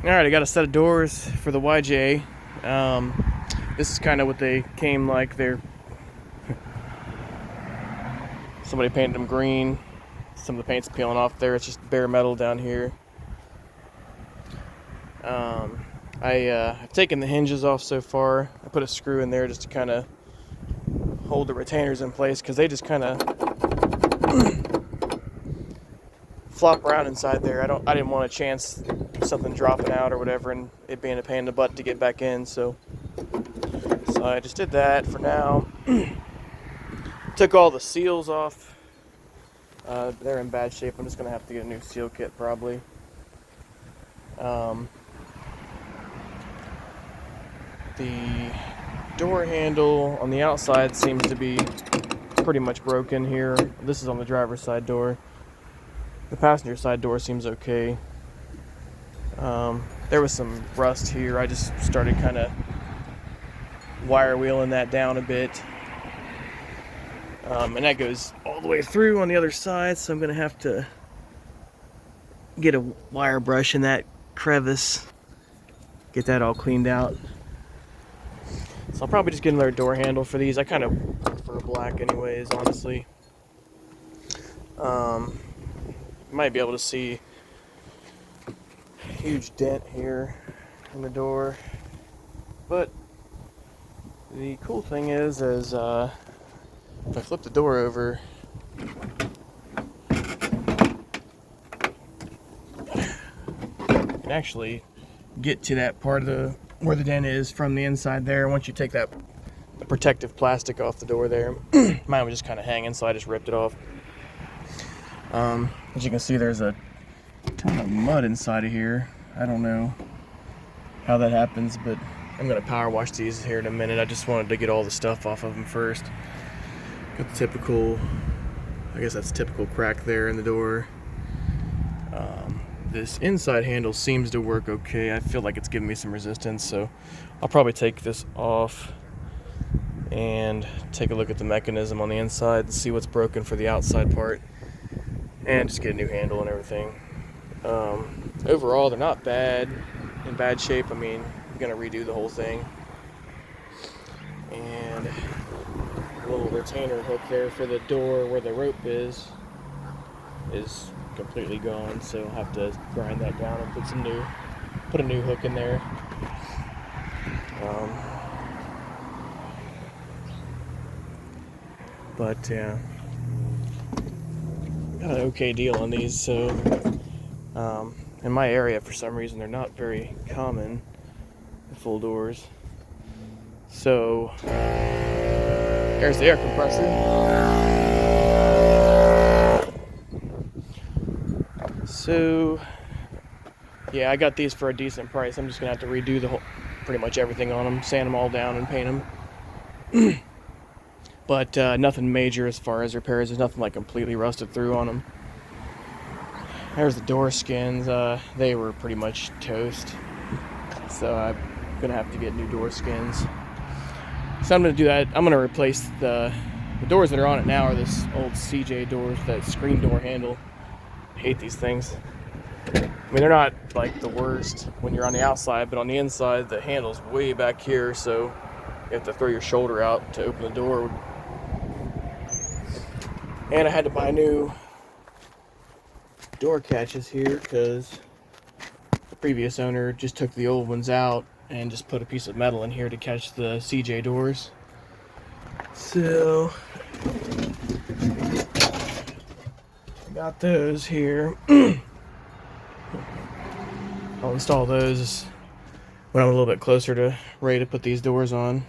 Alright, I got a set of doors for the YJ. This is kind of what they came like. Somebody painted them green. Some of the paint's peeling off there. It's just bare metal down here. I've taken the hinges off so far. I put a screw in there just to kind of hold the retainers in place because they just kind of flop around inside there. I didn't want a chance something dropping out or whatever and it being a pain in the butt to get back in, so I just did that for now. Took all the seals off. They're in bad shape. I'm just gonna have to get a new seal kit probably. The door handle on the outside seems to be pretty much broken here. This is on the driver's side door. The passenger side door seems okay. There was some rust here. I just started kind of wire wheeling that down a bit. And that goes all the way through on the other side, so I'm going to have to get a wire brush in that crevice, get that all cleaned out. So I'll probably just get another door handle for these. I kind of prefer black anyways, honestly. You might be able to see a huge dent here in the door. But the cool thing is if I flip the door over, you can actually get to that part of where the dent is from the inside there. Once you take the protective plastic off the door there, mine was just kind of hanging, so I just ripped it off. As you can see, there's a ton of mud inside of here. I don't know how that happens, but I'm gonna power wash these here in a minute. I just wanted to get all the stuff off of them first. Got the typical, I guess that's typical crack there in the door. This inside handle seems to work okay. I feel like it's giving me some resistance, so I'll probably take this off and take a look at the mechanism on the inside and see what's broken for the outside part, and just get a new handle and everything. Overall, they're not in bad shape. I mean, I'm gonna redo the whole thing. And a little retainer hook there for the door where the rope is completely gone, so I'll have to grind that down and put a new hook in there. But yeah, got an okay deal on these. So in my area, for some reason, they're not very common, the full doors. So there's the air compressor. So yeah, I got these for a decent price. I'm just gonna have to redo pretty much everything on them, sand them all down and paint them. But nothing major as far as repairs. There's nothing like completely rusted through on them. There's the door skins. They were pretty much toast, so I'm gonna have to get new door skins. So I'm gonna do that. I'm gonna replace the doors that are on it now are this old CJ doors, that screen door handle. I hate these things. I mean, they're not like the worst when you're on the outside, but on the inside, the handle's way back here, so you have to throw your shoulder out to open the door. And I had to buy new door catches here because the previous owner just took the old ones out and just put a piece of metal in here to catch the CJ doors. So I got those here. I'll install those when I'm a little bit closer to ready to put these doors on,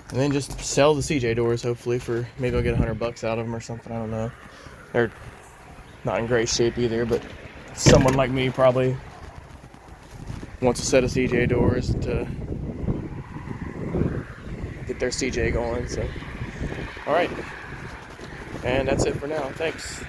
and then just sell the CJ doors. Hopefully, for maybe I'll get $100 out of them or something. I don't know. They're not in great shape either, but someone like me probably wants a set of CJ doors to get their CJ going. So, all right, and that's it for now. Thanks.